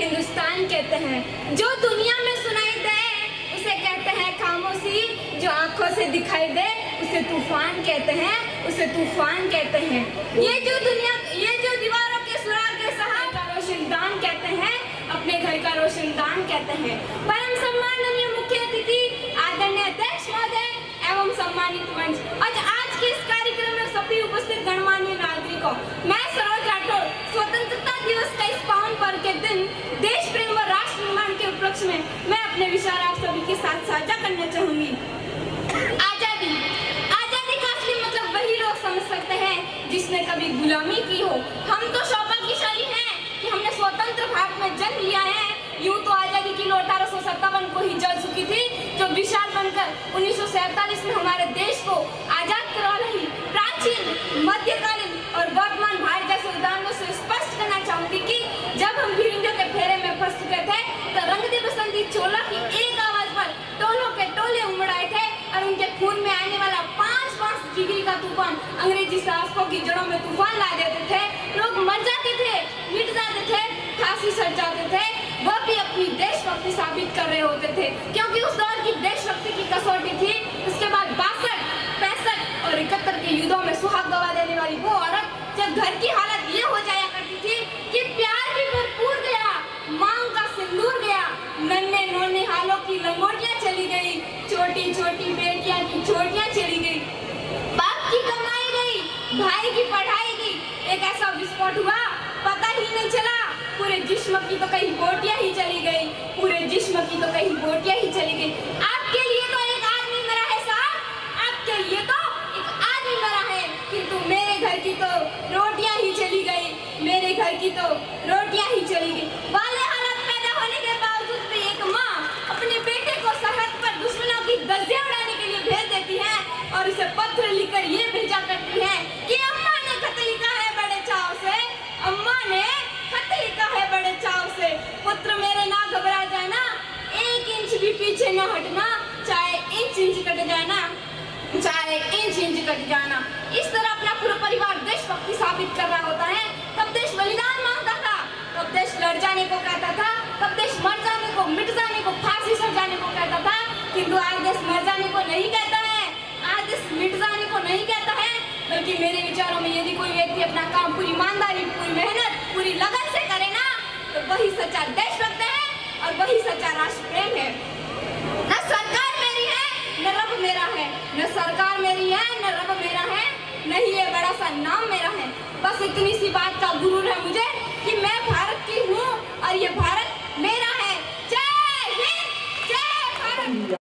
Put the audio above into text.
हिंदुस्तान कहते हैं। जो दुनिया में सुनाई दे उसे कहते हैं खामोशी, जो आंखों से दिखाई दे उसे तूफान कहते हैं, उसे तूफान कहते हैं। ये जो दीवारों के सुराग के सहारे का रोशनदान कहते हैं, अपने घर का रोशनदान कहते हैं। परम सम्माननीय मुख्य अतिथि आदरणीय अध्यक्ष महोदय एवं सम्मानित मंच, आज के इस कार्यक्रम में सभी उपस्थित गणमान्य नागरिकों, मैं सरोज राठौड़ स्वतंत्रता दिवस का इस पावन पर्व के दिन देश प्रेम व राष्ट्र निर्माण के उपलक्ष्य में मैं अपने विचार आप सभी के साथ साझा करना चाहूंगी। आजादी का असली मतलब वही लोग समझ सकते हैं जिसने कभी गुलामी की हो। हम तो सौभाग्यशाली हैं कि हमने स्वतंत्र भारत में जन्म लिया है। यूं तो आजादी की 1857 को ही जल चुकी थी, जो विशाल बनकर 1947 में हमारे देश को आजाद करवा रही। प्राचीन, मध्यकालीन और वर्तमान भारत जैसे उदाहरणों से स्पष्ट करना चाहूंगी कि जब हम भिड़ंगियों के फेरे में फंस चुके थे तो रंग दे बसंती चोला की एक आवाज पर टोलों के टोले उमड़ आए थे और उनके खून में आने वाला 5 डिग्री का तूफान अंग्रेजी शासकों की जड़ों में तूफान ला देते थे। लोग मर जाते थे, मिट जाते थे, फांसी सट जाते थे, वह भी अपनी देशभक्ति साबित कर रहे होते थे, क्योंकि उस दौर की देशभक्ति की कसौटी थी। उसके बाद 62, 65 और 71 के युद्धों में सुहाग गवा देने वाली वो औरत, जब घर की हालत ये हो जाया करती थी कि प्यार भी भरपूर गया, मांग का सिंदूर गया, नन्हे नोने हालों की लंगोटियां चली गई, छोटी छोटी बेटियां की चोटियां चली गई, बाप की कमाई गई, भाई की पढ़ाई गई। एक ऐसा विस्फोट हुआ, पता ही नहीं चला, पूरे जिस्म की तो कहीं बोटियां ही चली गई, पूरे जिस्म की तो कहीं बोटियां ही चली गई। आपके लिए तो एक आदमी मरा है साहब, आपके लिए तो एक आदमी मरा है, किंतु मेरे घर की तो रोटियां ही चली गई, मेरे घर की तो रोटियां ही चली गई। वाले हालात पैदा होने के बावजूद भी एक माँ अपने बेटे को सरहद पर दुश्मनों की धज्जियां उड़ाने के लिए भेज देती है और उसे पत्र लिखकर ये भेजा करती है कि अम्मा ने खत लिखा है बड़े चाव से, अम्मा ने खत लिखा है बड़े चाव से, पुत्र मेरे ना घबरा जाना, 1 इंच भी पीछे न हटना, चाहे इंच कट जाना, चाहे इंच कट जाना। इस तरह अपना पूरा परिवार देशभक्ति साबित कर रहा होता है। तब देश बलिदान मांगता था, तब देश लड़ जाने को कहता था, तब देश मर जाने को, मिट जाने को, फांसी सट जाने को कहता था, किंतु आज देश मर जाने को नहीं कहता है, आज देश मिट जाने को नहीं कहता है, बल्कि मेरे विचारों में यदि कोई व्यक्ति अपना काम पूरी ईमानदारी, पूरी मेहनत, पूरी लगन से करे ना, तो वही सच्चा देशभक्त है और वही सच्चा राष्ट्र प्रेम है। न सरकार मेरी है न रब मेरा है, न सरकार मेरी है न रब मेरा है, नहीं ये बड़ा सा नाम मेरा है। बस इतनी सी बात का गुरूर है मुझे कि मैं भारत की हूँ और ये भारत मेरा है। जय हिंद, जय भारत।